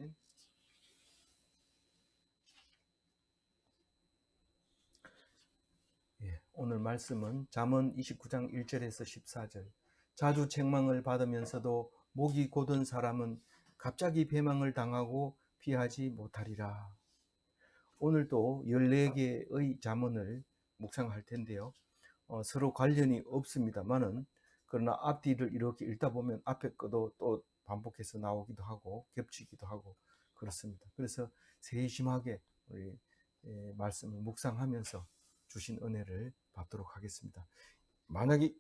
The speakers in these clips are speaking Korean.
아멘. 오늘 말씀은 잠언 29장 1절에서 14절. 자주 책망을 받으면서도 목이 곧은 사람은 갑자기 배망을 당하고 피하지 못하리라. 오늘도 14개의 잠언을 묵상할 텐데요. 서로 관련이 없습니다만은 그러나 앞뒤를 이렇게 읽다 보면 앞에 것도 또 반복해서 나오기도 하고 겹치기도 하고 그렇습니다. 그래서 세심하게 우리 말씀을 묵상하면서 주신 은혜를 받도록 하겠습니다. 만약에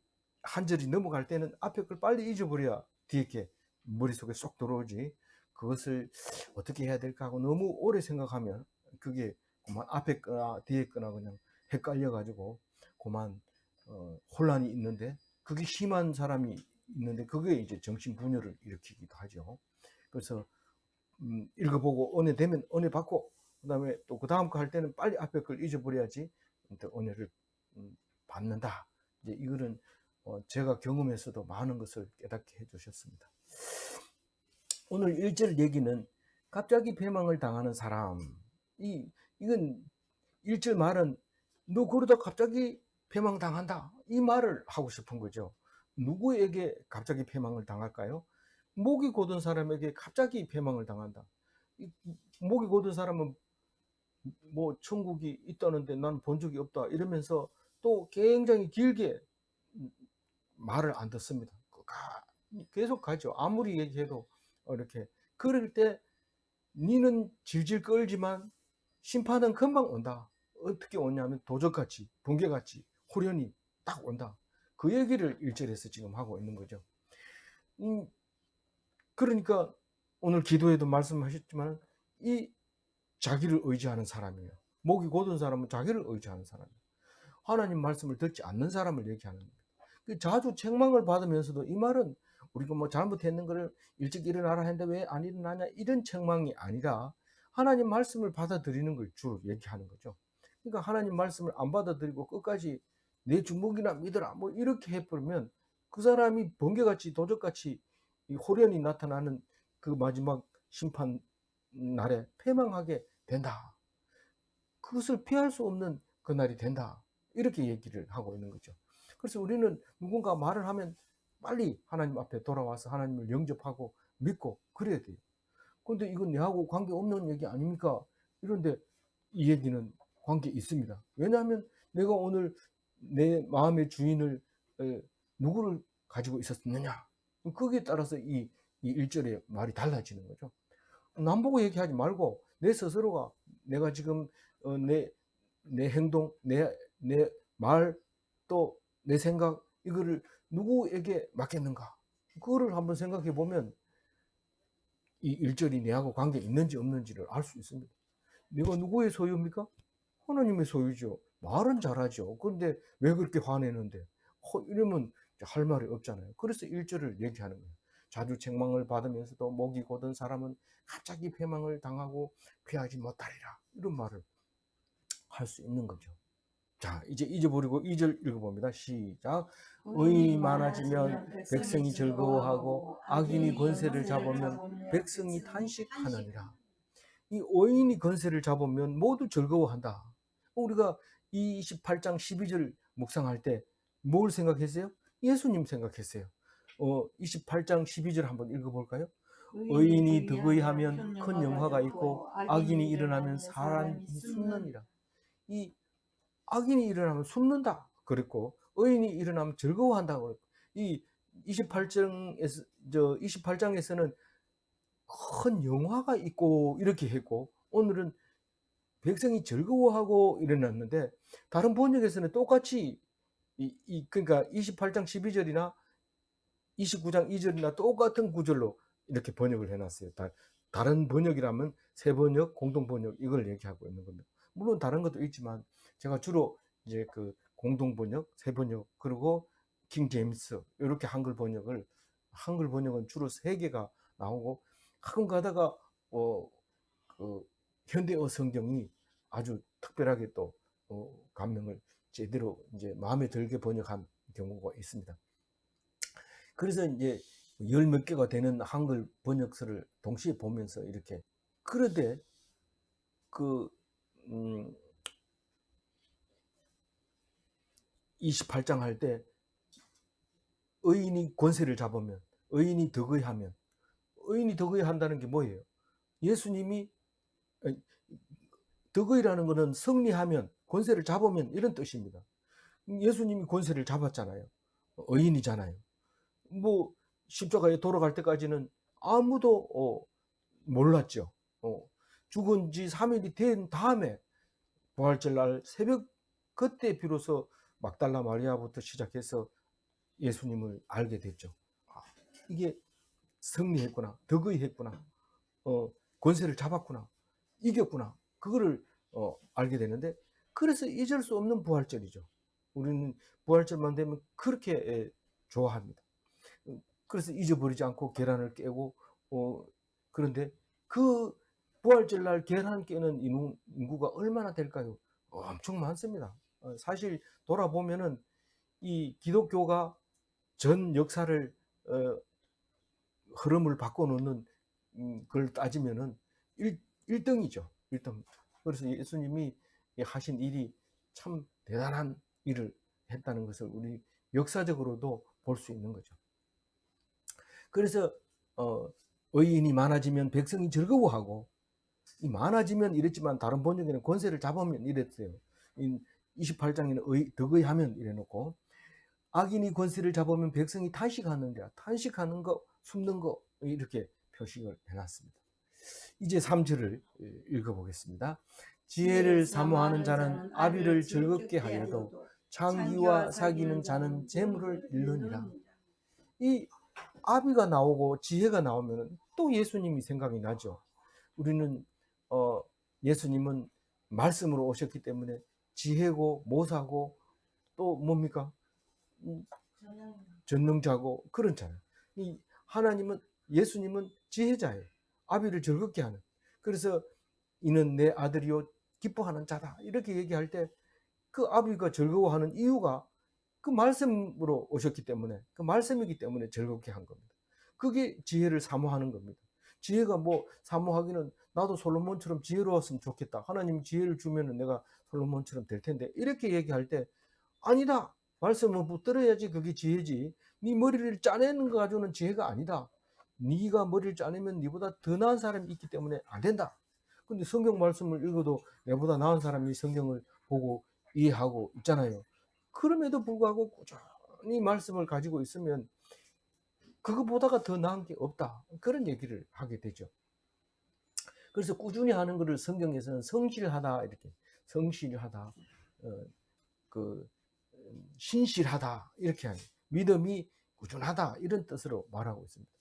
한 절이 넘어갈 때는 앞에 걸 빨리 잊어버려야 뒤에 게 머릿속에 쏙 들어오지, 그것을 어떻게 해야 될까 하고 너무 오래 생각하면 그게 그만 앞에 거나 뒤에 거나 그냥 헷갈려 가지고 그만 혼란이 있는데, 그게 심한 사람이 있는데 그게 이제 정신분열을 일으키기도 하죠. 그래서 읽어보고 은혜 되면 은혜 받고, 그 다음에 또 그 다음 거 할 때는 빨리 앞에 걸 잊어버려야지 은혜를 받는다. 이제 이거는 제가 경험에서도 많은 것을 깨닫게 해주셨습니다. 오늘 1절 얘기는 갑자기 배망을 당하는 사람. 이건 1절 말은 너 그러다 갑자기 패망 당한다, 이 말을 하고 싶은 거죠. 누구에게 갑자기 패망을 당할까요? 목이 곧은 사람에게 갑자기 패망을 당한다. 목이 곧은 사람은 뭐 천국이 있다는데 난 본 적이 없다 이러면서 또 굉장히 길게 말을 안 듣습니다. 계속 가죠. 아무리 얘기해도 이렇게. 그럴 때 니는 질질 끌지만 심판은 금방 온다. 어떻게 오냐면 도적같이, 번개같이, 호련히 딱 온다. 그 얘기를 1절에서 지금 하고 있는 거죠. 그러니까 오늘 기도에도 말씀하셨지만 이 자기를 의지하는 사람이에요. 목이 곧은 사람은 자기를 의지하는 사람이에요. 하나님 말씀을 듣지 않는 사람을 얘기하는 겁니다. 자주 책망을 받으면서도 이 말은 우리가 뭐 잘못했는 거를 일찍 일어나라 했는데 왜 안 일어나냐, 이런 책망이 아니라 하나님 말씀을 받아들이는 걸 주로 얘기하는 거죠. 그러니까 하나님 말씀을 안 받아들이고 끝까지 내 주먹이나 믿어라 뭐 이렇게 해버리면 그 사람이 번개같이 도적같이 호련히 나타나는 그 마지막 심판 날에 패망하게 된다. 그것을 피할 수 없는 그날이 된다. 이렇게 얘기를 하고 있는 거죠. 그래서 우리는 누군가 말을 하면 빨리 하나님 앞에 돌아와서 하나님을 영접하고 믿고 그래야 돼요. 그런데 이건 내하고 관계없는 얘기 아닙니까? 이런데 이 얘기는 관계 있습니다. 왜냐하면 내가 오늘 내 마음의 주인을 누구를 가지고 있었느냐, 거기에 따라서 이 1절의 말이 달라지는 거죠. 남 보고 얘기하지 말고 내 스스로가 내가 지금 내 행동, 내 말, 또 내 생각, 이거를 누구에게 맡겼는가, 그거를 한번 생각해 보면 이 1절이 내하고 관계 있는지 없는지를 알 수 있습니다. 내가 누구의 소유입니까? 하나님의 소유죠. 말은 잘하죠. 그런데 왜 그렇게 화내는데? 이러면 할 말이 없잖아요. 그래서 1절을 얘기하는 거예요. 자주 책망을 받으면서도 목이 곧은 사람은 갑자기 패망을 당하고 피하지 못하리라. 이런 말을 할 수 있는 거죠. 자, 이제 잊어버리고 2절 읽어봅니다. 시작. 의인이 많아지면 백성이 즐거워하고 악인이 권세를 잡으면 백성이 탄식하느니라. 이 의인이 권세를 잡으면 모두 즐거워한다. 우리가 이 28장 12절 묵상할 때 뭘 생각했어요? 예수님 생각했어요. 28장 12절 한번 읽어볼까요? 의인이 득의 하면 큰 영화가 있고 악인이 일어나면 사람이 숨느니라. 이 악인이 일어나면 숨는다 그랬고 의인이 일어나면 즐거워한다 그랬고, 이 28장에서는 큰 영화가 있고 이렇게 했고, 오늘은 백성이 즐거워하고 일어났는데, 다른 번역에서는 똑같이 그러니까 28장 12절이나 29장 2절이나 똑같은 구절로 이렇게 번역을 해놨어요. 다른 번역이라면 새 번역, 공동 번역 이걸 얘기하고 있는 겁니다. 물론 다른 것도 있지만 제가 주로 이제 그 공동 번역, 새 번역, 그리고 킹 제임스 이렇게 한글 번역은 주로 3개가 나오고, 가끔 가다가 그 현대어 성경이 아주 특별하게 또 감명을 제대로 이제 마음에 들게 번역한 경우가 있습니다. 그래서 이제 열 몇 개가 되는 한글 번역서를 동시에 보면서 이렇게, 그런데 그 28장 할 때 의인이 권세를 잡으면, 의인이 덕의하면, 의인이 덕의한다는 게 뭐예요? 예수님이, 덕의라는 것은 승리하면, 권세를 잡으면 이런 뜻입니다. 예수님이 권세를 잡았잖아요. 의인이잖아요. 뭐 십자가에 돌아갈 때까지는 아무도 몰랐죠. 죽은 지 3일이 된 다음에 부활절 날 새벽, 그때 비로소 막달라 마리아부터 시작해서 예수님을 알게 됐죠. 이게 승리했구나, 덕의했구나, 권세를 잡았구나, 이겼구나, 그거를 알게 되는데, 그래서 잊을 수 없는 부활절이죠. 우리는 부활절만 되면 그렇게 좋아합니다. 그래서 잊어버리지 않고 계란을 깨고, 그런데 그 부활절 날 계란 깨는 인구가 얼마나 될까요? 엄청 많습니다. 사실 돌아보면은 이 기독교가 전 역사를 흐름을 바꿔놓는 걸 따지면은 1등이죠. 1등. 그래서 예수님이 하신 일이 참 대단한 일을 했다는 것을 우리 역사적으로도 볼 수 있는 거죠. 그래서 의인이 많아지면 백성이 즐거워하고, 이 많아지면 이랬지만 다른 번역에는 권세를 잡으면 이랬어요. 28장에는 덕의하면 이래놓고, 악인이 권세를 잡으면 백성이 탄식하는데, 탄식하는 거, 숨는 거, 이렇게 표식을 해놨습니다. 이제 3절을 읽어보겠습니다. 지혜를 사모하는 자는 아비를 즐겁게 하여도 창기와 사귀는 자는 재물을 잃느니라. 이 아비가 나오고 지혜가 나오면 또 예수님이 생각이 나죠. 우리는 예수님은 말씀으로 오셨기 때문에 지혜고 모사고 또 뭡니까? 전능자고 그렇잖아요. 이 하나님은, 예수님은 지혜자예요. 아비를 즐겁게 하는. 그래서 이는 내 아들이요 기뻐하는 자다, 이렇게 얘기할 때 그 아비가 즐거워하는 이유가 그 말씀으로 오셨기 때문에, 그 말씀이기 때문에 즐겁게 한 겁니다. 그게 지혜를 사모하는 겁니다. 지혜가 뭐 사모하기는, 나도 솔로몬처럼 지혜로웠으면 좋겠다, 하나님 지혜를 주면은 내가 솔로몬처럼 될 텐데, 이렇게 얘기할 때 아니다, 말씀을 붙들어야지 그게 지혜지. 네 머리를 짜내는 거 가지고는 지혜가 아니다. 네가 머리를 짜내면 네보다 더 나은 사람이 있기 때문에 안 된다. 근데 성경 말씀을 읽어도 내보다 나은 사람이 성경을 보고 이해하고 있잖아요. 그럼에도 불구하고 꾸준히 말씀을 가지고 있으면 그거보다가 더 나은 게 없다, 그런 얘기를 하게 되죠. 그래서 꾸준히 하는 것을 성경에서는 성실하다, 이렇게, 성실하다, 그 신실하다, 이렇게 하는, 믿음이 꾸준하다, 이런 뜻으로 말하고 있습니다.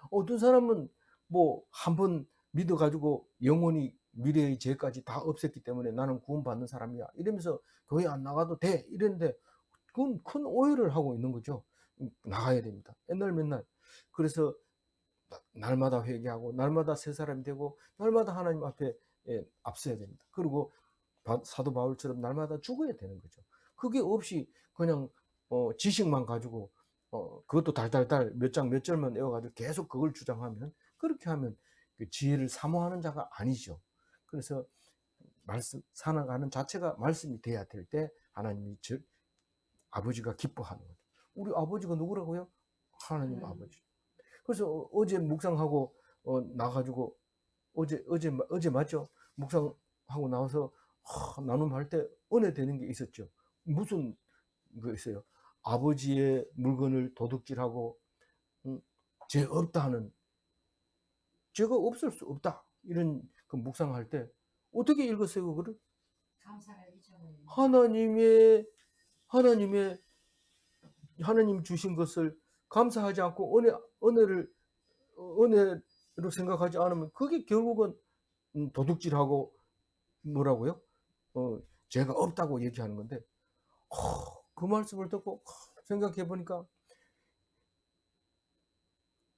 어떤 사람은 뭐 한 번 믿어가지고 영원히 미래의 죄까지 다 없앴기 때문에 나는 구원받는 사람이야, 이러면서 교회 안 나가도 돼, 이랬는데 그건 큰 오해를 하고 있는 거죠. 나가야 됩니다. 맨날. 그래서 날마다 회개하고 날마다 새 사람이 되고 날마다 하나님 앞에 앞서야 됩니다. 그리고 사도 바울처럼 날마다 죽어야 되는 거죠. 그게 없이 그냥 지식만 가지고 그것도 달달달 몇 장 몇 절만 외워가지고 계속 그걸 주장하면, 그렇게 하면 그 지혜를 사모하는 자가 아니죠. 그래서 말씀 살아가는 자체가 말씀이 돼야 될 때 하나님이 아버지가 기뻐하는 거죠. 우리 아버지가 누구라고요? 하나님 아버지. 그래서 어제 묵상하고 나가지고, 어제 맞죠? 묵상하고 나와서 나눔할 때 은혜 되는 게 있었죠. 무슨 거 있어요? 아버지의 물건을 도둑질하고 죄 없다 하는, 죄가 없을 수 없다, 이런 그 묵상할 때 어떻게 읽었어요? 그거를 하나님의 하나님 주신 것을 감사하지 않고 은혜로 생각하지 않으면 그게 결국은 도둑질하고 뭐라고요? 죄가 없다고 얘기하는 건데, 그 말씀을 듣고 생각해 보니까,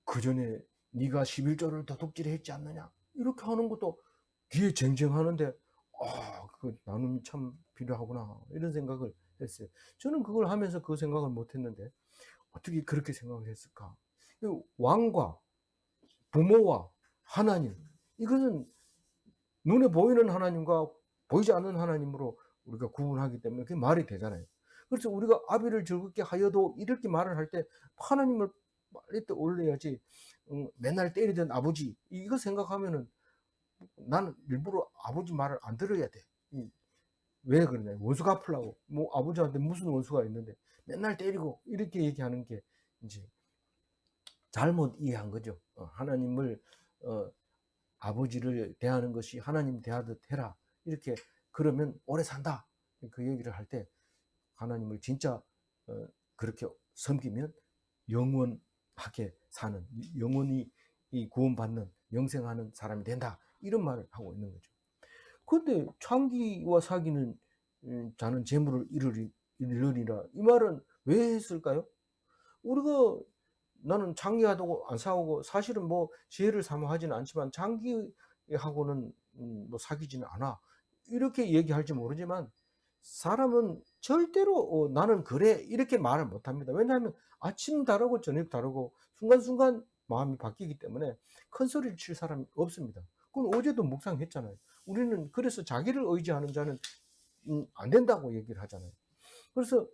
그 전에 네가 11조를 도둑질했지 않느냐, 이렇게 하는 것도 귀에 쟁쟁하는데, 그 나눔이 참 필요하구나, 이런 생각을 했어요. 저는 그걸 하면서 그 생각을 못 했는데 어떻게 그렇게 생각을 했을까? 왕과 부모와 하나님, 이것은 눈에 보이는 하나님과 보이지 않는 하나님으로 우리가 구분하기 때문에 그게 말이 되잖아요. 그래서 우리가 아비를 즐겁게 하여도 이렇게 말을 할 때 하나님을 빨리 떠올려야지. 맨날 때리던 아버지 이거 생각하면은 나는 일부러 아버지 말을 안 들어야 돼. 왜 그러냐, 원수 갚으려고. 뭐 아버지한테 무슨 원수가 있는데 맨날 때리고, 이렇게 얘기하는 게 이제 잘못 이해한 거죠. 하나님을 아버지를 대하는 것이 하나님 대하듯 해라, 이렇게. 그러면 오래 산다, 그 얘기를 할 때 하나님을 진짜 그렇게 섬기면 영원하게 사는, 영원히 이 구원받는 영생하는 사람이 된다, 이런 말을 하고 있는 거죠. 그런데 창기와 사기는 자는 재물을 잃으리라, 이 말은 왜 했을까요? 우리가, 나는 장기하고 안 싸우고 사실은 뭐 지혜를 사모하지는 않지만 장기하고는 뭐 사귀지는 않아, 이렇게 얘기할지 모르지만 사람은 절대로 나는 그래 이렇게 말을 못합니다. 왜냐하면 아침 다르고 저녁 다르고 순간순간 마음이 바뀌기 때문에 큰 소리를 칠 사람이 없습니다. 그건 어제도 묵상했잖아요. 우리는 그래서 자기를 의지하는 자는 안 된다고 얘기를 하잖아요. 그래서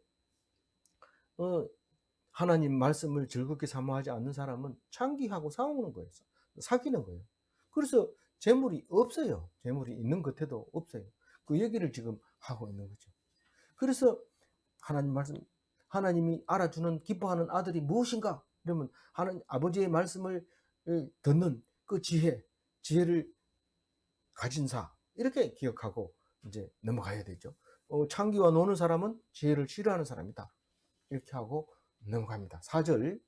하나님 말씀을 즐겁게 사모하지 않는 사람은 창기하고 싸우는 거예요. 사귀는 거예요. 그래서 재물이 없어요. 재물이 있는 겉에도 없어요. 그 얘기를 지금 하고 있는 거죠. 그래서 하나님 말씀, 하나님이 알아주는 기뻐하는 아들이 무엇인가? 그러면 하나님 아버지의 말씀을 듣는 그 지혜를 가진 사, 이렇게 기억하고 이제 넘어가야 되죠. 창기와 노는 사람은 지혜를 싫어하는 사람이다, 이렇게 하고 넘어갑니다. 4절,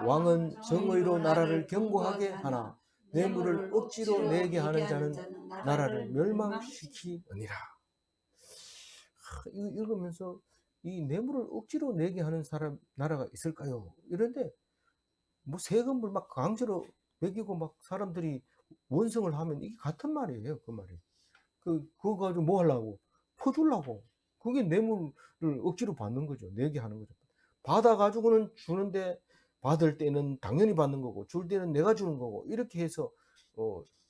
왕은 정의로 나라를 견고하게 하나 뇌물을 억지로 내게 하는 자는 나라를 멸망시키느니라. 이거 읽으면서 이 뇌물을 억지로 내게 하는 나라가 있을까요? 이런데 뭐 세금을 막 강제로 매기고 막 사람들이 원성을 하면 이게 같은 말이에요. 그 말이. 그거 가지고 뭐 하려고? 퍼주려고. 그게 뇌물을 억지로 받는 거죠. 내게 하는 거죠. 받아가지고는 주는데 받을 때는 당연히 받는 거고 줄 때는 내가 주는 거고, 이렇게 해서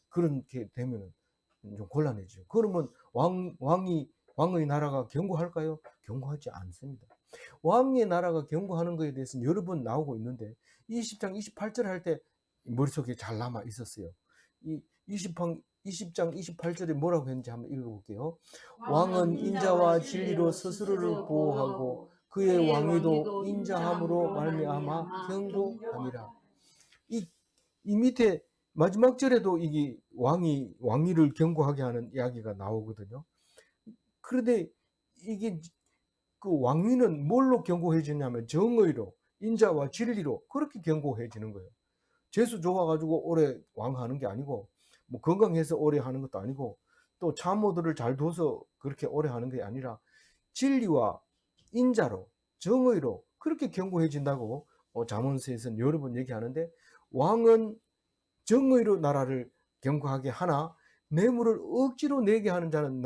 그렇게 되면 좀 곤란해지죠. 그러면 왕의 나라가 견고할까요? 견고하지 않습니다. 왕의 나라가 견고하는 것에 대해서는 여러 번 나오고 있는데 20장 28절 할 때 머릿속에 잘 남아 있었어요. 이 20장 28절에 뭐라고 했는지 한번 읽어볼게요. 왕은 인자와 진리로 스스로를 보호하고 그의 왕위도 인자함으로 말미암아 견고함이라. 이 밑에 마지막 절에도 이게 왕위를 견고하게 하는 이야기가 나오거든요. 그런데 이게 그 왕위는 뭘로 견고해지냐면 정의로, 인자와 진리로, 그렇게 견고해지는 거예요. 재수 좋아가지고 오래 왕하는 게 아니고, 뭐 건강해서 오래 하는 것도 아니고, 또 참모들을 잘 둬서 그렇게 오래 하는 게 아니라 진리와 인자로, 정의로 그렇게 견고해진다고 잠언서에서는 여러 번 얘기하는데, 왕은 정의로 나라를 견고하게 하나 뇌물을 억지로 내게 하는 자는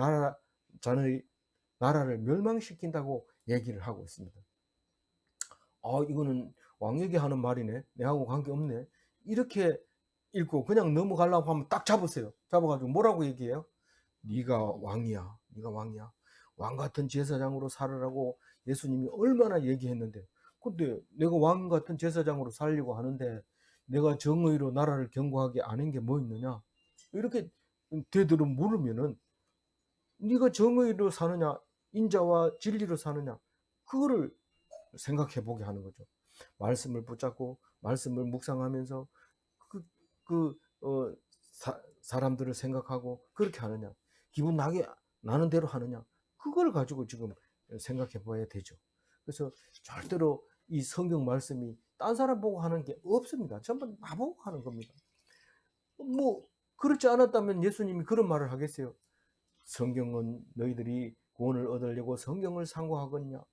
나라를 멸망시킨다고 얘기를 하고 있습니다. 이거는 왕 얘기하는 말이네, 내하고 관계없네, 이렇게 읽고 그냥 넘어가려고 하면 딱 잡으세요. 잡아가지고 뭐라고 얘기해요? 네가 왕이야, 네가 왕이야, 왕 같은 제사장으로 살으라고 예수님이 얼마나 얘기했는데, 근데 내가 왕 같은 제사장으로 살려고 하는데 내가 정의로 나라를 견고하게 아는 게 뭐 있느냐, 이렇게 되도록 물으면은 네가 정의로 사느냐 인자와 진리로 사느냐, 그거를 생각해 보게 하는 거죠. 말씀을 붙잡고 말씀을 묵상하면서 사람들을 생각하고 그렇게 하느냐, 기분 나는 대로 하느냐, 그걸 가지고 지금 생각해 봐야 되죠. 그래서 절대로 이 성경 말씀이 딴 사람 보고 하는 게 없습니다. 전부 나보고 하는 겁니다. 뭐 그렇지 않았다면 예수님이 그런 말을 하겠어요? 성경은 너희들이 구원을 얻으려고 성경을 상고하겠냐?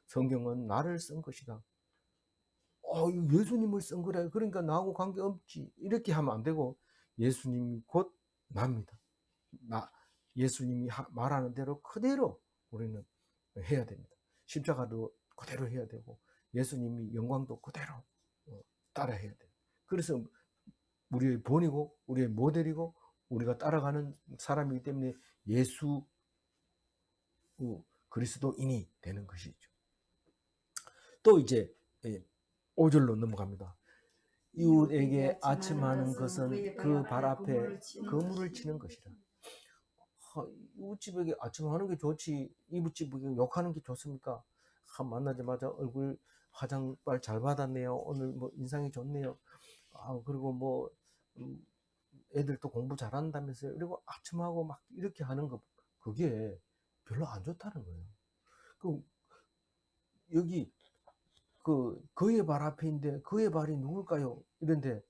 성경은 나를 쓴 것이다. 예수님을 쓴 거래, 그러니까 나하고 관계없지, 이렇게 하면 안 되고 예수님이 곧 납니다. 예수님이 말하는 대로 그대로 우리는 해야 됩니다. 십자가도 그대로 해야 되고 예수님이 영광도 그대로 따라해야 돼. 그래서 우리의 본이고 우리의 모델이고 우리가 따라가는 사람이기 때문에 예수 그리스도인이 되는 것이죠. 또 이제 5절로 넘어갑니다. 이웃에게 아첨하는 것은 그 발 앞에 그물을 치는 것이라. 이웃집에게 아첨하는 게 좋지 이웃집에게 욕하는 게 좋습니까? 만나자마자 얼굴 화장빨 잘 받았네요. 오늘 뭐 인상이 좋네요. 그리고 뭐 애들 또 공부 잘한다면서요. 그리고 아첨하고 막 이렇게 하는 거 그게 별로 안 좋다는 거예요. 그 여기 그의 발 앞에인데 그의 발이 누굴까요? 이런데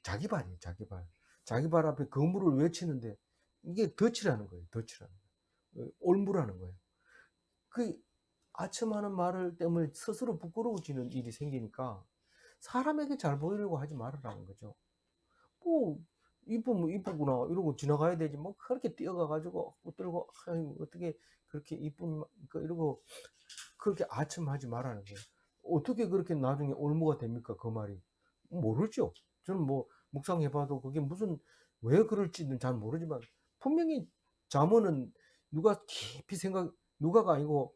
자기 발이에요. 자기 발. 자기 발 앞에 거물을 외치는데 이게 덫이라는 거예요. 덫이라는 거예요. 올무라는 거예요. 그 아첨하는 말을 때문에 스스로 부끄러워지는 일이 생기니까 사람에게 잘 보이려고 하지 말으라는 거죠. 뭐 이쁘면 이쁘구나 이러고 지나가야 되지 뭐 그렇게 뛰어가가지고 붙들고 어떻게 그렇게 이쁜 이러고 그렇게 아첨하지 말라는 거예요. 어떻게 그렇게 나중에 올무가 됩니까? 그 말이 모르죠. 저는 뭐 묵상해봐도 그게 무슨 왜 그럴지는 잘 모르지만 분명히 잠언은 누가 깊이 생각 누가가 아니고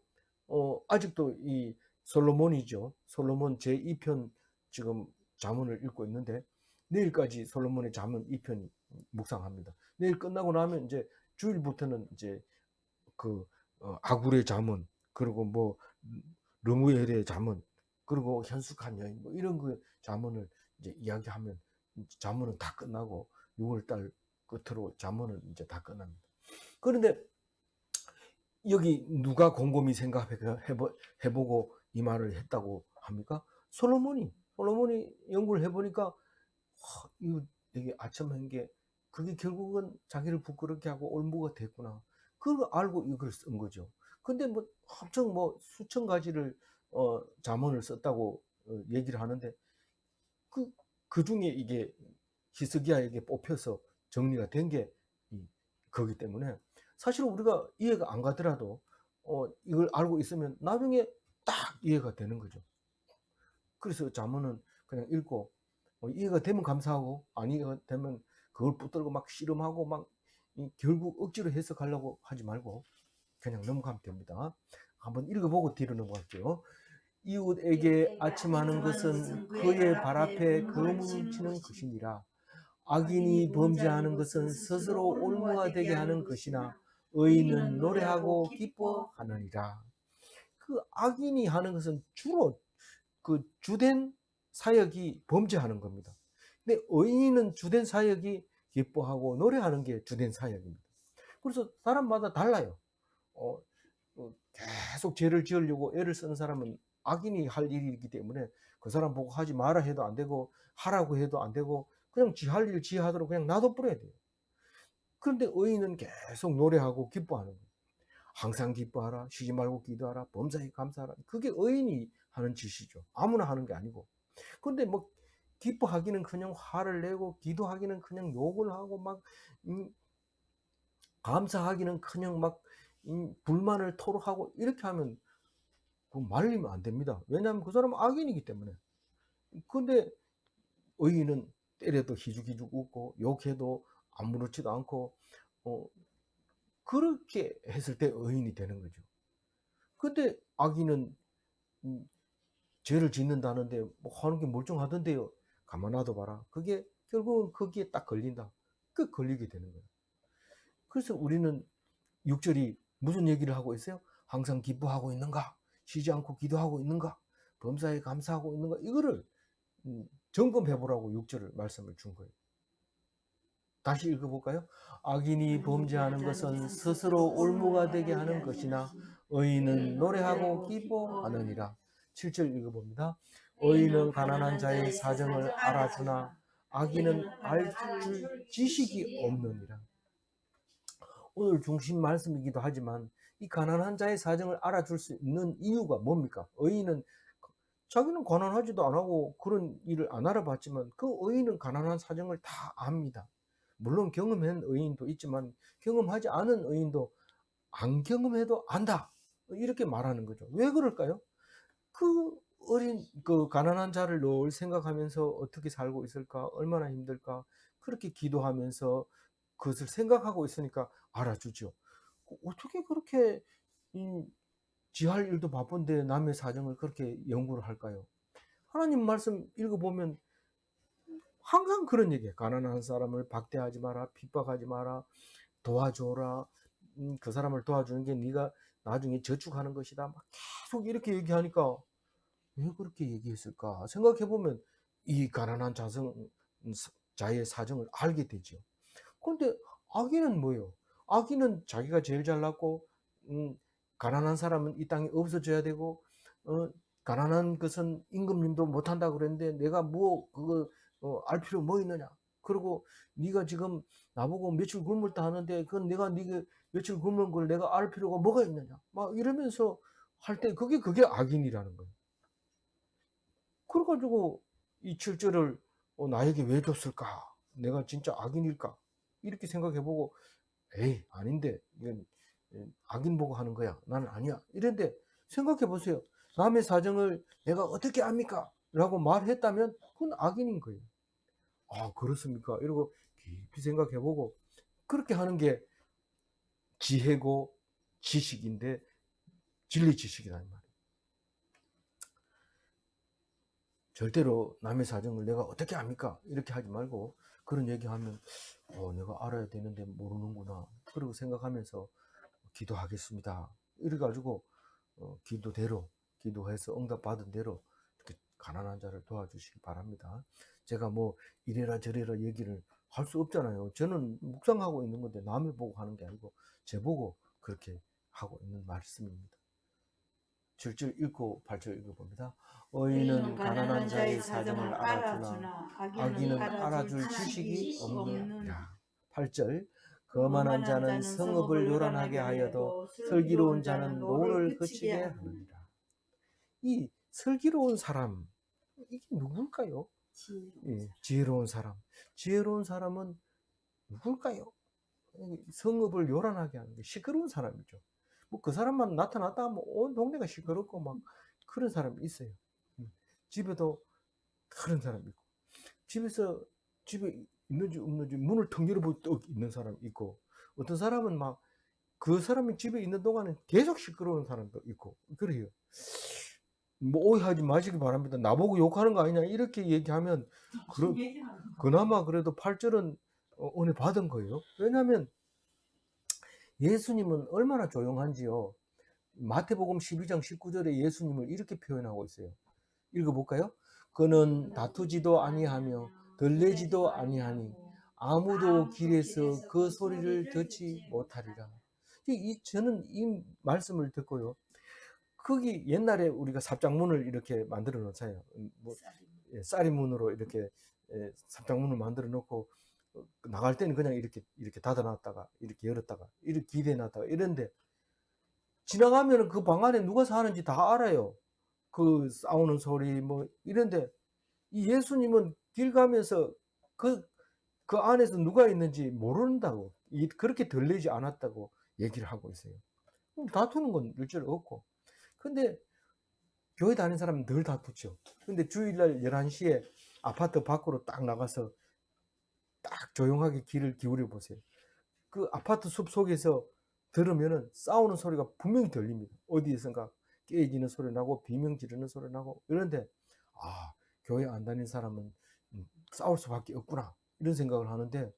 아직도 이 솔로몬이죠. 솔로몬 제2편 지금 잠언을 읽고 있는데 내일까지 솔로몬의 잠언 2편 묵상합니다. 내일 끝나고 나면 이제 주일부터는 이제 그 아굴의 잠언 그리고 뭐 르무엘의 잠언 그리고 현숙한 여인 뭐 이런 그 잠언을 이제 이야기하면 잠언은 다 끝나고 6월달 끝으로 잠언은 이제 다 끝납니다. 그런데 여기 누가 곰곰이 생각해보고 이 말을 했다고 합니까? 솔로몬이 연구를 해보니까 이거 되게 아첨한 게 그게 결국은 자기를 부끄럽게 하고 올무가 됐구나. 그걸 알고 이걸 쓴 거죠. 근데 뭐 엄청 뭐 수천 가지를 잠언을 썼다고 얘기를 하는데 그 중에 이게 히스기야에게 뽑혀서 정리가 된 게 거기 때문에 사실 우리가 이해가 안 가더라도 이걸 알고 있으면 나중에 딱 이해가 되는 거죠. 그래서 잠언은 그냥 읽고 이해가 되면 감사하고 안 이해가 되면 그걸 붙들고 막 씨름하고 막 결국 억지로 해석하려고 하지 말고 그냥 넘어가면 됩니다. 한번 읽어보고 뒤로 넘어갈게요. 이웃에게 아첨하는 것은 그의 발 앞에 거물을 치는 것이니라. 악인이 범죄하는 것은 스스로 올무가 되게 하는 것이나 의인은 노래하고 기뻐하느니라. 그 악인이 하는 것은 주로 그 주된 사역이 범죄하는 겁니다. 근데 의인은 주된 사역이 기뻐하고 노래하는 게 주된 사역입니다. 그래서 사람마다 달라요. 어, 계속 죄를 지으려고 애를 쓰는 사람은 악인이 할 일이기 때문에 그 사람 보고 하지 마라 해도 안 되고 하라고 해도 안 되고 그냥 지 할 일 지 하도록 그냥 놔둬버려야 돼요. 그런데 의인은 계속 노래하고 기뻐하는 거예요. 항상 기뻐하라, 쉬지 말고 기도하라, 범사에 감사하라. 그게 의인이 하는 짓이죠. 아무나 하는 게 아니고. 근데 뭐 기뻐하기는커녕 화를 내고 기도하기는커녕 욕을 하고 막 감사하기는커녕 막 불만을 토로하고 이렇게 하면 말리면 안 됩니다. 왜냐하면 그 사람은 악인이기 때문에. 근데 의인은 때려도 희죽희죽 웃고 욕해도 아무렇지도 않고 그렇게 했을 때 의인이 되는 거죠. 근데 악인은 죄를 짓는다는데 뭐 하는 게 멀쩡하던데요. 가만 놔둬 봐라. 그게 결국은 거기에 딱 걸린다. 그 걸리게 되는 거예요. 그래서 우리는 6절이 무슨 얘기를 하고 있어요? 항상 기뻐하고 있는가? 쉬지 않고 기도하고 있는가? 범사에 감사하고 있는가? 이거를 점검해 보라고 6절을 말씀을 준 거예요. 다시 읽어볼까요? 악인이 범죄하는 것은 스스로 올무가 되게 하는 것이나 의인은 노래하고 기뻐하느니라. 7절 읽어봅니다. 의인은 가난한 자의 사정을 알아주나 악인은 알 줄 지식이 없느니라. 오늘 중심 말씀이기도 하지만 이 가난한 자의 사정을 알아줄 수 있는 이유가 뭡니까? 의인은 자기는 가난하지도 안 하고 그런 일을 안 알아봤지만 그 의인은 가난한 사정을 다 압니다. 물론 경험한 의인도 있지만 경험하지 않은 의인도 안 경험해도 안다. 이렇게 말하는 거죠. 왜 그럴까요? 그 그 가난한 자를 늘 생각하면서 어떻게 살고 있을까? 얼마나 힘들까? 그렇게 기도하면서 그것을 생각하고 있으니까 알아주죠. 어떻게 그렇게 지할 일도 바쁜데 남의 사정을 그렇게 연구를 할까요? 하나님 말씀 읽어보면 항상 그런 얘기예요. 가난한 사람을 박대하지 마라, 핍박하지 마라, 도와줘라. 그 사람을 도와주는 게 네가 나중에 저축하는 것이다. 막 계속 이렇게 얘기하니까 왜 그렇게 얘기했을까 생각해보면 이 가난한 자의 사정을 알게 되죠. 그런데 악인은 뭐예요? 악인은 자기가 제일 잘났고 가난한 사람은 이 땅에 없어져야 되고 어, 가난한 것은 임금님도 못한다 그랬는데 내가 뭐 그거 알 필요 뭐 있느냐. 그리고 네가 지금 나보고 며칠 굶을다 하는데 그건 내가 네가 며칠 굶은 걸 내가 알 필요가 뭐가 있느냐. 막 이러면서 할 때 그게 악인이라는 거예요. 그래가지고 이 7절을 나에게 왜 줬을까? 내가 진짜 악인일까? 이렇게 생각해보고 에이 아닌데 이건 악인 보고 하는 거야. 나는 아니야. 이런데 생각해보세요. 남의 사정을 내가 어떻게 압니까? 라고 말했다면 그건 악인인 거예요. 아 그렇습니까? 이러고 깊이 생각해보고 그렇게 하는 게 지혜고 지식인데 진리 지식이라는 말이에요. 절대로 남의 사정을 내가 어떻게 압니까? 이렇게 하지 말고 그런 얘기하면 내가 알아야 되는데 모르는구나. 그리고 생각하면서 기도하겠습니다. 이래가지고 기도대로 기도해서 응답받은 대로 이렇게 가난한 자를 도와주시기 바랍니다. 제가 뭐 이래라 저래라 얘기를 할 수 없잖아요. 저는 묵상하고 있는 건데 남의 보고 하는 게 아니고 제 보고 그렇게 하고 있는 말씀입니다. 7절 읽고 8절 읽어봅니다. 의인은 의인은 가난한 자의 사정을 알아주나 알아주나 악인은 악인은 알아줄 알아줄 지식이 지식이 없느니라. 없는 8절 거만한 거만한 자는 자는 성읍을 성읍을 요란하게 요란하게 하여도 하여도 슬기로운 슬기로운 자는 자는 노를 노를 그치게 그치게 하느니라. 하느니라. 이 슬기로운 사람 이게 누굴까요? 지혜로운 사람. 지혜로운 사람은 누굴까요? 성읍을 요란하게 하는 게 시끄러운 사람이죠. 뭐 그 사람만 나타났다 하면 온 동네가 시끄럽고 막 그런 사람이 있어요. 집에도 그런 사람이 있고 집에 있는지 없는지 문을 텅 열어보고 또 있는 사람이 있고 어떤 사람은 막 그 사람이 집에 있는 동안은 계속 시끄러운 사람도 있고 그래요. 뭐 오해하지 마시기 바랍니다. 나보고 욕하는 거 아니냐 이렇게 얘기하면 그나마 그래도 8절은 은혜 받은 거예요. 왜냐하면 예수님은 얼마나 조용한지요. 마태복음 12장 19절에 예수님을 이렇게 표현하고 있어요. 읽어볼까요? 그는 다투지도 아니하며 들레지도 아니하니 아무도 길에서 그 소리를 듣지 못하리라. 저는 이 말씀을 듣고요. 거기 옛날에 우리가 삽장문을 이렇게 만들어 놓잖아요. 뭐, 쌀이문으로 이렇게 삽장문을 만들어 놓고 나갈 때는 그냥 이렇게 닫아놨다가 이렇게 열었다가 이렇게 기대해 놨다가 이런데 지나가면 그 방 안에 누가 사는지 다 알아요. 그 싸우는 소리 뭐 이런데 이 예수님은 길 가면서 그 안에서 누가 있는지 모른다고 그렇게 들리지 않았다고 얘기를 하고 있어요. 다투는 건 일절 없고 근데 교회 다니는 사람은 늘 다투죠. 근데 주일날 11시에 아파트 밖으로 딱 나가서 딱 조용하게 귀를 기울여 보세요. 그 아파트 숲 속에서 들으면은 싸우는 소리가 분명히 들립니다. 어디에선가 깨지는 소리 나고 비명 지르는 소리 나고 이런데 아 교회 안 다니는 사람은 싸울 수밖에 없구나 이런 생각을 하는데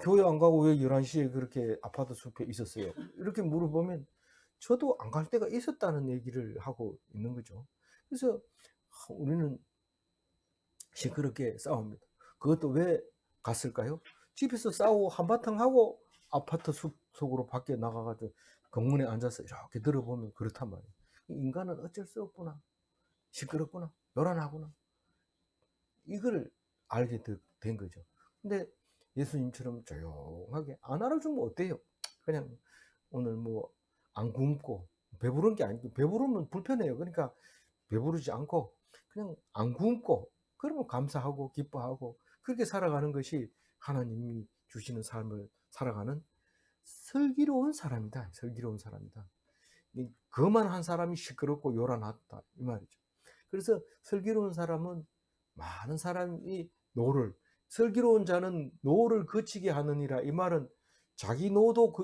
교회 안 가고 왜 11시에 그렇게 아파트 숲에 있었어요? 이렇게 물어보면 저도 안 갈 때가 있었다는 얘기를 하고 있는 거죠. 그래서 우리는 시끄럽게 싸웁니다. 그것도 왜 갔을까요? 집에서 싸우고 한바탕 하고 아파트 숲 속으로 밖에 나가가지고 건물에 앉아서 이렇게 들어보면 그렇단 말이에요. 인간은 어쩔 수 없구나. 시끄럽구나. 요란하구나. 이걸 알게 된 거죠. 근데 예수님처럼 조용하게 안 알아주면 어때요? 그냥 오늘 뭐 안 굶고 배부른 게 아니고 배부르면 불편해요. 그러니까 배부르지 않고 그냥 안 굶고 그러면 감사하고 기뻐하고 그렇게 살아가는 것이 하나님이 주시는 삶을 살아가는 슬기로운 사람이다. 슬기로운 사람이다. 거만한 사람이 시끄럽고 요란하다 이 말이죠. 그래서 슬기로운 사람은 많은 사람이 노를, 슬기로운 자는 노를 그치게 하느니라. 이 말은 자기 노도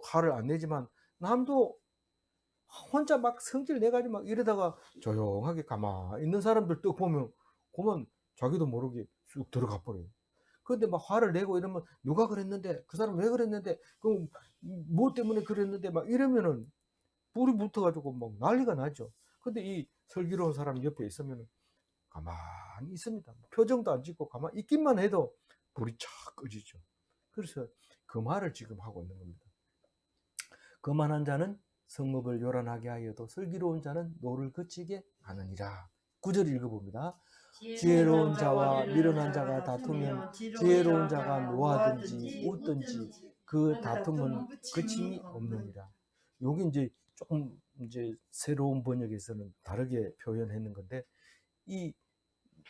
화를 안 내지만 남도 혼자 막 성질 내가지고 막 이러다가 조용하게 가만히 있는 사람들 또 보면 그만 자기도 모르게 쑥 들어가 버려요. 그런데 막 화를 내고 이러면 누가 그랬는데, 그 사람 왜 그랬는데, 그럼 뭐 때문에 그랬는데 막 이러면은 불이 붙어가지고 막 난리가 나죠. 근데 이 슬기로운 사람 옆에 있으면 가만히 있습니다. 표정도 안 짓고 가만히 있기만 해도 불이 착 꺼지죠. 그래서 그 말을 지금 하고 있는 겁니다. 거만한 자는 성읍을 요란하게 하여도 슬기로운 자는 노를 그치게 하느니라. 9절 읽어봅니다. 지혜로운 자와 미련한 자가 다투면 지혜로운 자가 노하든지 웃든지 그 다툼은 그침이 없느니라. 여기 이제 조금 이제 새로운 번역에서는 다르게 표현했는 건데, 이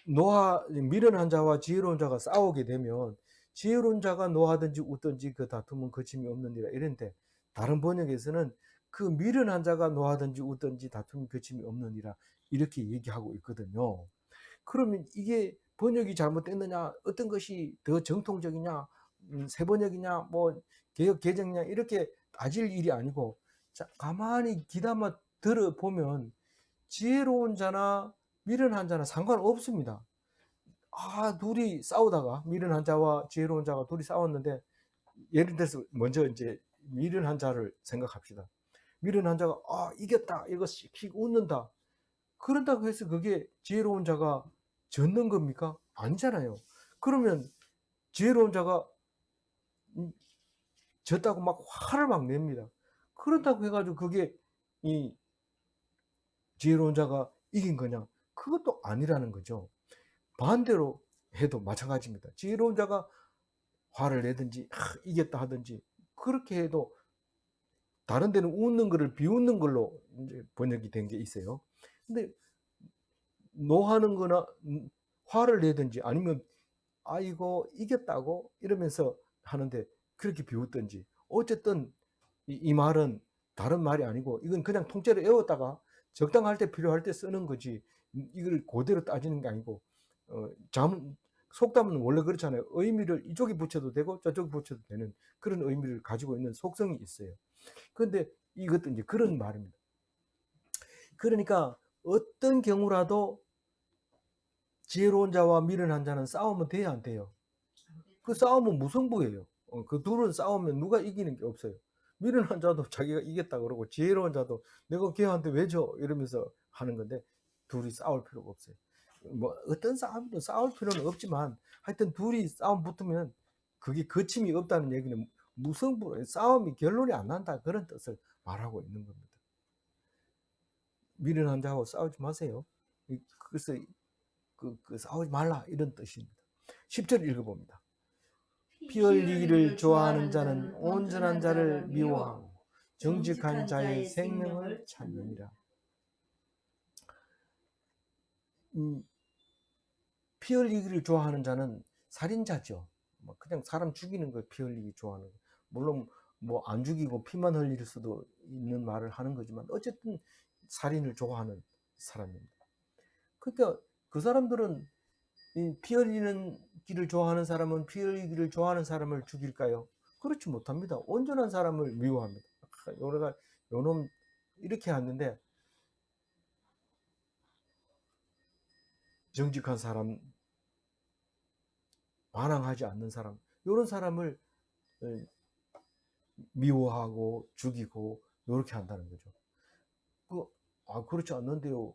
미련한 자와 지혜로운 자가 싸우게 되면 지혜로운 자가 노하든지 웃든지 그 다툼은 그침이 없느니라 이랬는데, 다른 번역에서는 그 미련한 자가 노하든지 웃든지 다툼이 그침이 없느니라 이렇게 얘기하고 있거든요. 그러면 이게 번역이 잘못됐느냐, 어떤 것이 더 정통적이냐, 새 번역이냐, 뭐 개혁 개정이냐 이렇게 따질 일이 아니고, 자, 가만히 귀담아 들어보면 지혜로운 자나 미련한 자나 상관없습니다. 둘이 싸우다가 미련한 자와 지혜로운 자가 둘이 싸웠는데, 예를 들어서 먼저 이제 미련한 자를 생각합시다. 미련한 자가 이겼다 이거 씩 웃는다. 그런다고 해서 그게 지혜로운 자가 졌는 겁니까? 아니잖아요. 그러면 지혜로운 자가 졌다고 막 화를 막 냅니다. 그렇다고 해가지고 그게 이 지혜로운 자가 이긴 거냐? 그것도 아니라는 거죠. 반대로 해도 마찬가지입니다. 지혜로운 자가 화를 내든지 이겼다 하든지 그렇게 해도, 다른 데는 웃는 거를 비웃는 걸로 이제 번역이 된 게 있어요. 근데 노하는 거나 화를 내든지 아니면 이거 이겼다고 이러면서 하는데 그렇게 비웃든지, 어쨌든 이 말은 다른 말이 아니고 이건 그냥 통째로 외웠다가 적당할 때 필요할 때 쓰는 거지, 이걸 그대로 따지는 게 아니고, 속담은 원래 그렇잖아요. 의미를 이쪽에 붙여도 되고 저쪽에 붙여도 되는 그런 의미를 가지고 있는 속성이 있어요. 그런데 이것도 이제 그런 말입니다. 그러니까 어떤 경우라도 지혜로운 자와 미련한 자는 싸우면 돼야 안 돼요? 그 싸움은 무승부예요. 그 둘은 싸우면 누가 이기는 게 없어요. 미련한 자도 자기가 이겼다 그러고 지혜로운 자도 내가 걔한테 왜 져? 이러면서 하는 건데, 둘이 싸울 필요가 없어요. 뭐 어떤 싸움도 싸울 필요는 없지만 하여튼 둘이 싸움 붙으면 그게 거침이 없다는 얘기는 무승부, 싸움이 결론이 안 난다 그런 뜻을 말하고 있는 겁니다. 미련한 자하고 싸우지 마세요. 그래서 싸우지 말라 이런 뜻입니다. 10절 읽어봅니다. 피 흘리기를 좋아하는 자는 온전한 자를 미워하고 정직한 자의 생명을 찾느니라. 피 흘리기를 좋아하는 자는 살인자죠. 그냥 사람 죽이는 걸 피 흘리기 좋아하는 거. 물론 뭐 안 죽이고 피만 흘릴 수도 있는 말을 하는 거지만 어쨌든 살인을 좋아하는 사람입니다. 그러니까 그 사람들은 피 흘리는 길을 좋아하는 사람은 피 흘리기를 좋아하는 사람을 죽일까요? 그렇지 못합니다. 온전한 사람을 미워합니다. 요래가 요놈 이렇게 하는데, 정직한 사람, 반항하지 않는 사람, 이런 사람을 미워하고 죽이고 이렇게 한다는 거죠. 그렇지 않는데요.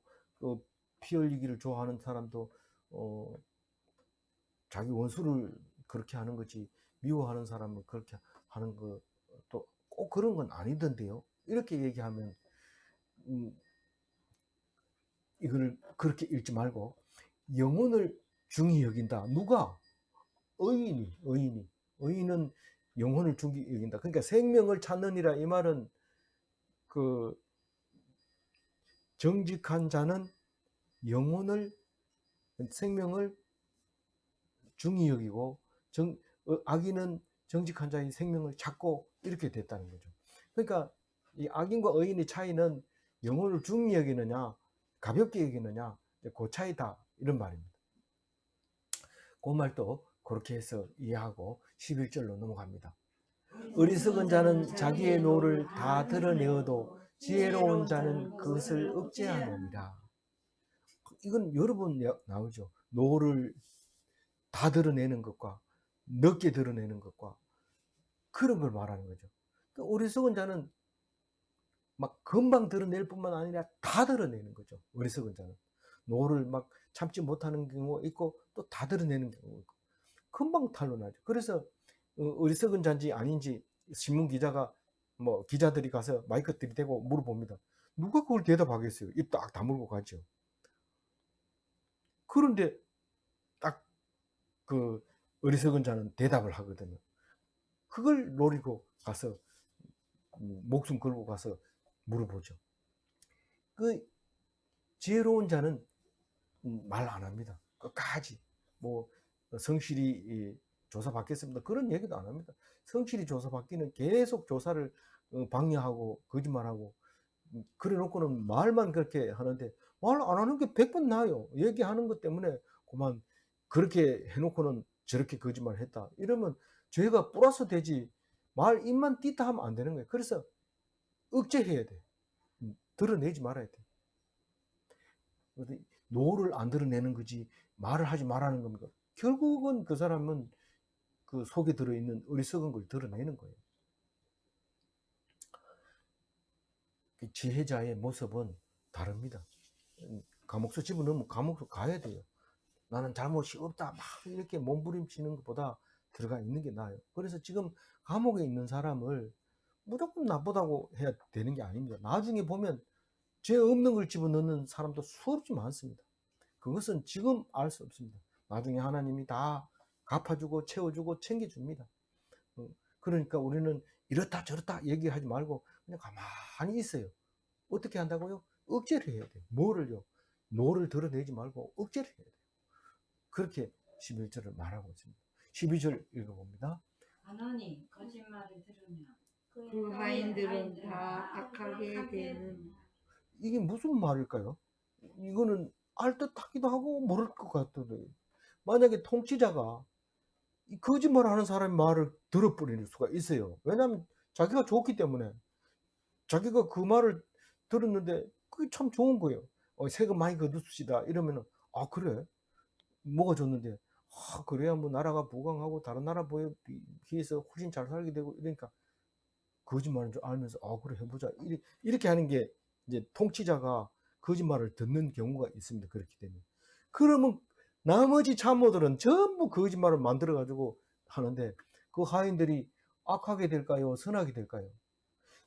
피 흘리기를 좋아하는 사람도 자기 원수를 그렇게 하는 거지, 미워하는 사람을 그렇게 하는 것도 꼭 그런 건 아니던데요. 이렇게 얘기하면 이걸 그렇게 읽지 말고 영혼을 중히 여긴다. 누가? 의인은 영혼을 중히 여긴다. 그러니까 생명을 찾느니라 이 말은, 그 정직한 자는 생명을 중히 여기고 악인은 정직한 자의 생명을 찾고 이렇게 됐다는 거죠. 그러니까 이 악인과 의인의 차이는 영혼을 중히 여기느냐 가볍게 여기느냐, 그 차이다, 이런 말입니다. 그 말도 그렇게 해서 이해하고 11절로 넘어갑니다. 어리석은 자는 자기의 노를 다 드러내어도 지혜로운 자는 그것을 억제하느니라. 이건 여러 번 나오죠. 노를 다 드러내는 것과 넓게 드러내는 것과 그런 걸 말하는 거죠. 어리석은 자는 막 금방 드러낼 뿐만 아니라 다 드러내는 거죠. 어리석은 자는 노를 막 참지 못하는 경우가 있고 또 다 드러내는 경우가 있고 금방 탄로나죠. 그래서 어리석은 자인지 아닌지 신문 기자가 뭐 기자들이 가서 마이크 들이대고 물어봅니다. 누가 그걸 대답하겠어요? 입 딱 다물고 가죠. 그런데 딱 그 어리석은 자는 대답을 하거든요. 그걸 노리고 가서 목숨 걸고 가서 물어보죠. 그 지혜로운 자는 말 안 합니다. 끝까지 뭐 성실히 조사받겠습니다. 그런 얘기도 안 합니다. 성실히 조사받기는 계속 조사를 방해하고 거짓말하고 그래 놓고는 말만 그렇게 하는데 말 안 하는 게 100번 나아요. 얘기하는 것 때문에 그만 그렇게 해놓고는 저렇게 거짓말 했다. 이러면 죄가 플러스 되지 말 입만 띠다 하면 안 되는 거예요. 그래서 억제해야 돼. 드러내지 말아야 돼. 노를 안 드러내는 거지 말을 하지 말라는 겁니다. 결국은 그 사람은 그 속에 들어있는 어리석은 걸 드러내는 거예요. 지혜자의 모습은 다릅니다. 감옥서 집어넣으면 감옥서 가야 돼요. 나는 잘못이 없다 막 이렇게 몸부림치는 것보다 들어가 있는 게 나아요. 그래서 지금 감옥에 있는 사람을 무조건 나쁘다고 해야 되는 게 아닙니다. 나중에 보면 죄 없는 걸 집어넣는 사람도 수없이 많습니다. 그것은 지금 알 수 없습니다. 나중에 하나님이 다 갚아주고 채워주고 챙겨줍니다. 그러니까 우리는 이렇다 저렇다 얘기하지 말고 그냥 가만히 있어요. 어떻게 한다고요? 억제를 해야 돼요. 뭐를요? 노를 드러내지 말고 억제를 해야 돼요. 그렇게 11절을 말하고 있습니다. 12절 읽어봅니다. 하나님 거짓말을 들으면 그 하인들은 다 악하게 되는. 이게 무슨 말일까요? 이거는 알 듯하기도 하고 모를 것 같기도 해요. 만약에 통치자가 거짓말하는 사람의 말을 들어버릴 수가 있어요. 왜냐하면 자기가 좋기 때문에 자기가 그 말을 들었는데 그게 참 좋은 거예요. 세금 많이 거두시다 이러면은 아 그래? 뭐가 좋는데? 아 그래야 뭐 나라가 부강하고 다른 나라에 비해서 훨씬 잘 살게 되고 이러니까 거짓말인 줄 알면서 아 그래 해보자 이렇게 하는 게 이제 통치자가 거짓말을 듣는 경우가 있습니다. 그렇기 때문에 그러면 나머지 참모들은 전부 거짓말을 만들어 가지고 하는데 그 하인들이 악하게 될까요? 선하게 될까요?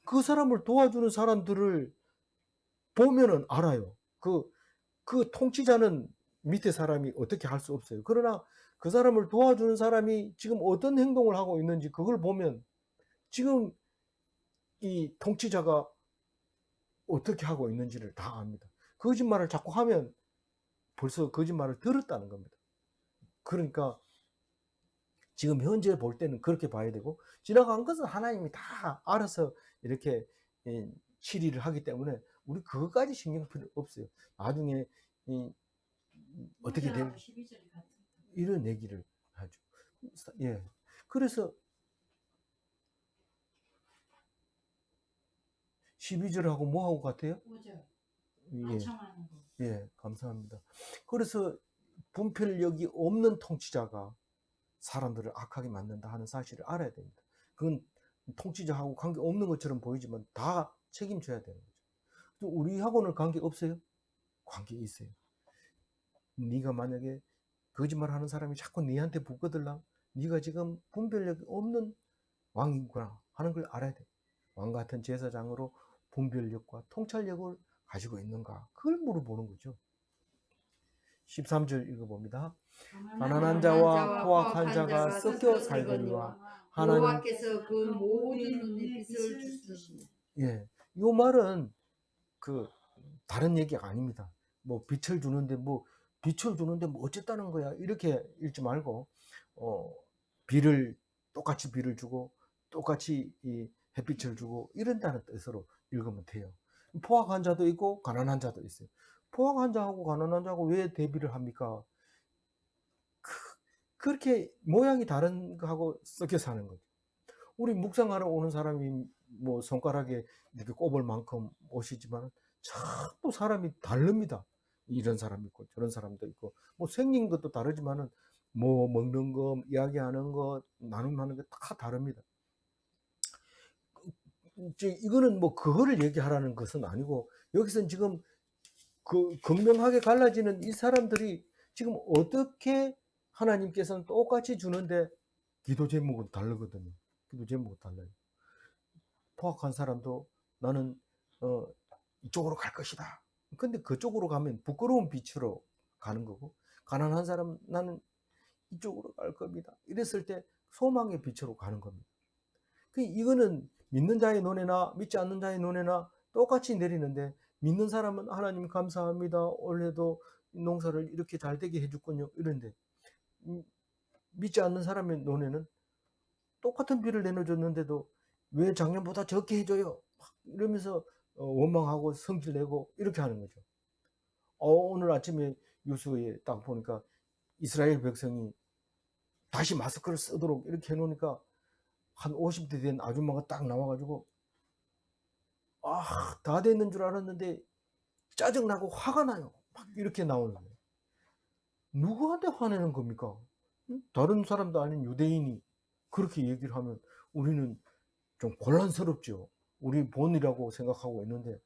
그 사람을 도와주는 사람들을 보면은 알아요. 그 통치자는 밑에 사람이 어떻게 할 수 없어요. 그러나 그 사람을 도와주는 사람이 지금 어떤 행동을 하고 있는지 그걸 보면 지금 이 통치자가 어떻게 하고 있는지를 다 압니다. 거짓말을 자꾸 하면 벌써 거짓말을 들었다는 겁니다. 그러니까 지금 현재 볼 때는 그렇게 봐야 되고 지나간 것은 하나님이 다 알아서 이렇게 치리를 하기 때문에 우리 그것까지 신경 필요 없어요. 나중에 어떻게 될 이런 얘기를 하죠. 예. 그래서 12절하고 뭐하고 같아요? 5절. 예. 예, 감사합니다. 그래서 분별력이 없는 통치자가 사람들을 악하게 만든다 하는 사실을 알아야 됩니다. 그건 통치자하고 관계 없는 것처럼 보이지만 다 책임져야 되는 거죠. 또 우리하고는 관계 없어요? 관계 있어요. 네가 만약에 거짓말하는 사람이 자꾸 네한테 붙거들라 네가 지금 분별력이 없는 왕이구나 하는 걸 알아야 돼. 왕 같은 제사장으로 분별력과 통찰력을 가지고 있는가 그걸 물어보는 거죠. 13절 읽어봅니다. 가난한 자와 포악한 자가 섞여 살거니와 여호와께서 그 모든 눈에 빛을 주시니. 예, 이 말은 그 다른 얘기가 아닙니다. 뭐 빛을 주는데 뭐 어쨌다는 거야 이렇게 읽지 말고 비를 똑같이 비를 주고 똑같이 이 햇빛을 주고 이런다는 뜻으로 읽으면 돼요. 포악한 자도 있고 가난한 자도 있어요. 포악한 자하고 가난한 자하고 왜 대비를 합니까? 그렇게 모양이 다른 거하고 섞여 사는 거죠. 우리 묵상하러 오는 사람이 뭐 손가락에 이렇게 꼽을 만큼 오시지만 전부 사람이 다릅니다. 이런 사람이 있고 저런 사람도 있고 뭐 생긴 것도 다르지만은 뭐 먹는 거, 이야기하는 거, 나눔하는 게 다 다릅니다. 이거는 뭐 그거를 얘기하라는 것은 아니고 여기서는 지금 그 극명하게 갈라지는 이 사람들이 지금 어떻게 하나님께서는 똑같이 주는데 기도 제목은 다르거든요. 기도 제목은 달라요. 포악한 사람도 나는 이쪽으로 갈 것이다. 근데 그쪽으로 가면 부끄러운 빛으로 가는 거고 가난한 사람 나는 이쪽으로 갈 겁니다. 이랬을 때 소망의 빛으로 가는 겁니다. 이거는 믿는 자의 눈에나 믿지 않는 자의 눈에나 똑같이 내리는데 믿는 사람은 하나님 감사합니다. 올해도 농사를 이렇게 잘 되게 해줬군요. 이런데 믿지 않는 사람의 눈에는 똑같은 비를 내려줬는데도 왜 작년보다 적게 해줘요? 이러면서 원망하고 성질내고 이렇게 하는 거죠. 오늘 아침에 뉴스에 딱 보니까 이스라엘 백성이 다시 마스크를 쓰도록 이렇게 해놓으니까 한 50대 된 아줌마가 딱 나와가지고 다 됐는 줄 알았는데 짜증나고 화가 나요. 막 이렇게 나오는 거예요. 누구한테 화내는 겁니까? 다른 사람도 아닌 유대인이 그렇게 얘기를 하면 우리는 좀 곤란스럽죠. 우리 본이라고 생각하고 있는데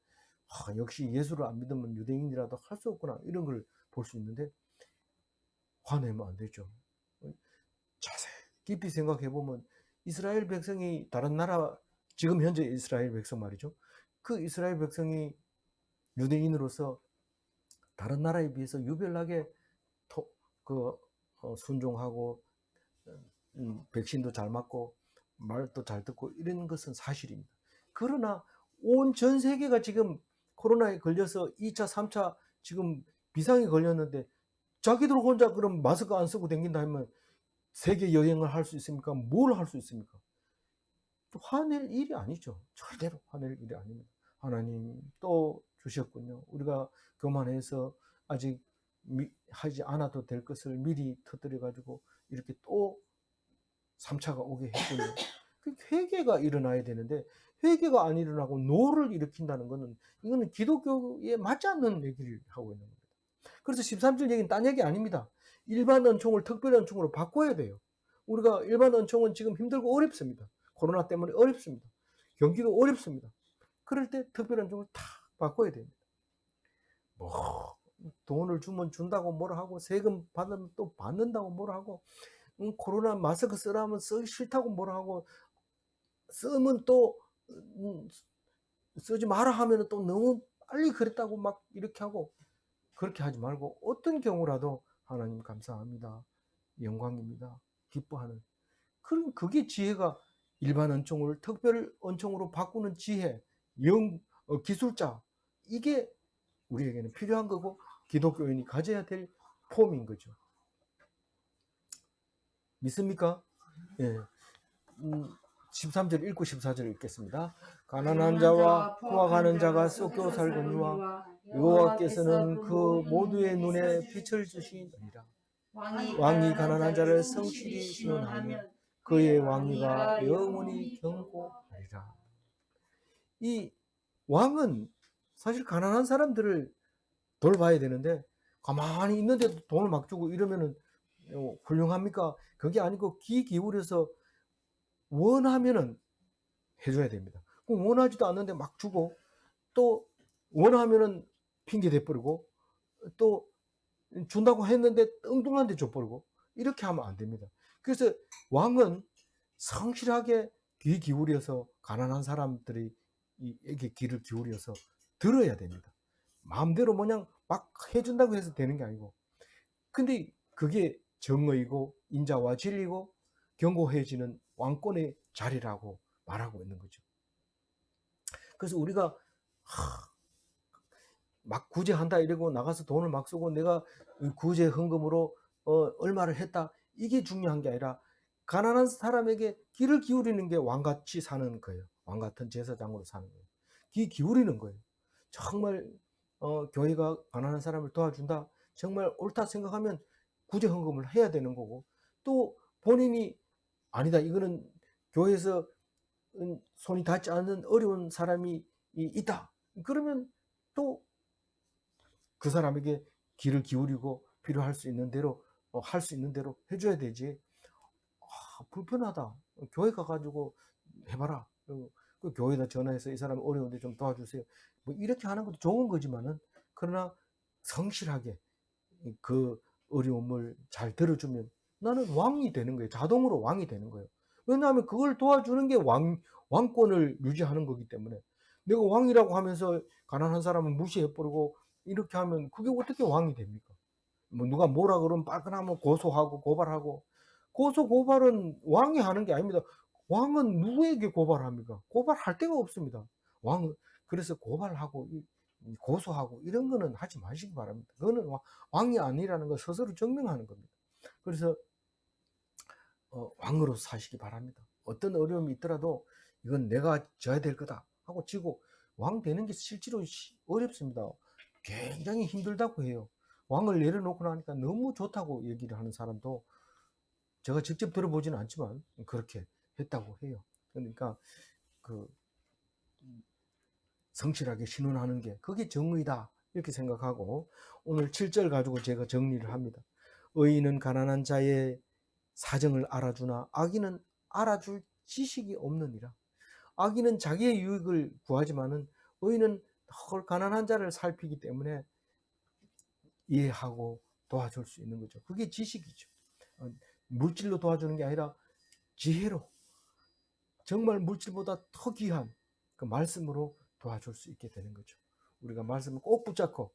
역시 예수를 안 믿으면 유대인이라도 할 수 없구나 이런 걸 볼 수 있는데 화내면 안 되죠. 자세히 깊이 생각해 보면 이스라엘 백성이 다른 나라 지금 현재 이스라엘 백성 말이죠. 그 이스라엘 백성이 유대인으로서 다른 나라에 비해서 유별나게 순종하고 백신도 잘 맞고 말도 잘 듣고 이런 것은 사실입니다. 그러나 온 전 세계가 지금 코로나에 걸려서 2차, 3차 지금 비상이 걸렸는데 자기들 혼자 그럼 마스크 안 쓰고 다닌다 하면 세계 여행을 할 수 있습니까? 뭘 할 수 있습니까? 화낼 일이 아니죠. 절대로 화낼 일이 아닙니다. 하나님 또 주셨군요. 우리가 교만해서 아직 하지 않아도 될 것을 미리 터뜨려 가지고 이렇게 또 3차가 오게 했군요. 그 회개가 일어나야 되는데 회개가 안 일어나고 노를 일으킨다는 것은 이거는 기독교에 맞지 않는 얘기를 하고 있는 겁니다. 그래서 13절 얘기는 딴 얘기 아닙니다. 일반 은총을 특별 은총으로 바꿔야 돼요. 우리가 일반 은총은 지금 힘들고 어렵습니다. 코로나 때문에 어렵습니다. 경기도 어렵습니다. 그럴 때 특별 은총을 다 바꿔야 됩니다. 뭐 돈을 주면 준다고 뭐라 하고 세금 받으면 또 받는다고 뭐라 하고 코로나 마스크 쓰라면 쓰기 싫다고 뭐라 하고 쓰면 또 쓰지 마라 하면 또 너무 빨리 그랬다고 막 이렇게 하고 그렇게 하지 말고 어떤 경우라도 하나님 감사합니다. 영광입니다. 기뻐하는 그럼 그게 지혜가 일반 은총을 특별 은총으로 바꾸는 지혜, 기술자 이게 우리에게는 필요한 거고 기독교인이 가져야 될 폼인 거죠. 믿습니까? 예. 13절 읽고 14절 읽겠습니다. 가난한 자와 포악하는 자가 썩겨 살거니와 여호와께서는 그 모두의 눈에 빛을 주시느니라. 왕이 가난한 자를 성실히 시원하며 그의 왕위가 영원히 견고하리라. 이 왕은 사실 가난한 사람들을 돌봐야 되는데 가만히 있는데도 돈을 막 주고 이러면은 훌륭합니까? 그게 아니고 귀 기울여서 원하면은 해줘야 됩니다. 그럼 원하지도 않는데 막 주고 또 원하면은 핑계 대버리고 또 준다고 했는데 엉뚱한 데 줘버리고 이렇게 하면 안 됩니다. 그래서 왕은 성실하게 귀 기울여서 가난한 사람들이 에게 귀를 기울여서 들어야 됩니다. 마음대로 그냥 막 해준다고 해서 되는 게 아니고 근데 그게 정의고 인자와 진리고 견고해지는 왕권의 자리라고 말하고 있는 거죠. 그래서 우리가 막 구제한다 이러고 나가서 돈을 막 쓰고 내가 구제 헌금으로 얼마를 했다 이게 중요한 게 아니라 가난한 사람에게 귀를 기울이는 게 왕같이 사는 거예요. 왕같은 제사장으로 사는 거예요. 귀 기울이는 거예요. 정말 교회가 가난한 사람을 도와준다. 정말 옳다 생각하면 구제 헌금을 해야 되는 거고, 또 본인이 아니다, 이거는 교회에서 손이 닿지 않는 어려운 사람이 있다. 그러면 또 그 사람에게 귀를 기울이고 필요할 수 있는 대로 할 수 있는 대로 해줘야 되지. 불편하다. 교회 가가지고 해봐라. 그 교회에다 전화해서 이 사람 어려운데 좀 도와주세요. 뭐 이렇게 하는 것도 좋은 거지만은, 그러나 성실하게 그 어려움을 잘 들어주면 나는 왕이 되는 거예요. 자동으로 왕이 되는 거예요. 왜냐하면 그걸 도와주는 게 왕권을 유지하는 거기 때문에. 내가 왕이라고 하면서 가난한 사람을 무시해버리고 이렇게 하면 그게 어떻게 왕이 됩니까? 뭐 누가 뭐라 그러면 빠끈하면 고소하고 고발하고. 고소 고발은 왕이 하는 게 아닙니다. 왕은 누구에게 고발합니까? 고발할 데가 없습니다. 왕은. 그래서 고발하고 고소하고 이런 거는 하지 마시기 바랍니다. 그거는 왕이 아니라는 걸 스스로 증명하는 겁니다. 그래서 왕으로 사시기 바랍니다. 어떤 어려움이 있더라도 이건 내가 져야 될 거다 하고 지고, 왕 되는 게 실제로 어렵습니다. 굉장히 힘들다고 해요. 왕을 내려놓고 나니까 너무 좋다고 얘기를 하는 사람도 제가 직접 들어보지는 않지만 그렇게 했다고 해요. 그러니까 그 성실하게 신원하는 게 그게 정의다 이렇게 생각하고, 오늘 7절 가지고 제가 정리를 합니다. 의인은 가난한 자의 사정을 알아주나 악인은 알아줄 지식이 없느니라. 악인은 자기의 유익을 구하지만은 의인은 헐 가난한 자를 살피기 때문에 이해하고 도와줄 수 있는 거죠. 그게 지식이죠. 물질로 도와주는 게 아니라 지혜로, 정말 물질보다 더 귀한 그 말씀으로 도와줄 수 있게 되는 거죠. 우리가 말씀을 꼭 붙잡고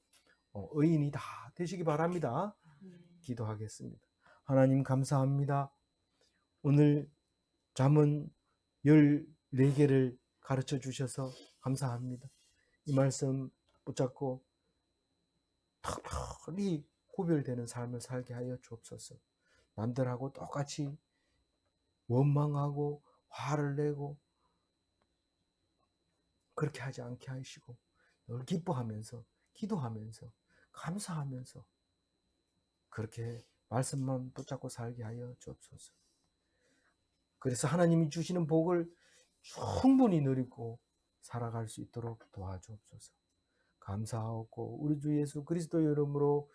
의인이 다 되시기 바랍니다. 기도하겠습니다. 하나님 감사합니다. 오늘 잠언 14개를 가르쳐 주셔서 감사합니다. 이 말씀 붙잡고 턱턱이 구별되는 삶을 살게 하여 주옵소서. 남들하고 똑같이 원망하고 화를 내고 그렇게 하지 않게 하시고, 늘 기뻐하면서 기도하면서 감사하면서 그렇게 말씀만 붙잡고 살게 하여 주옵소서. 그래서 하나님이 주시는 복을 충분히 누리고 살아갈 수 있도록 도와주옵소서. 감사하고 우리 주 예수 그리스도 이름으로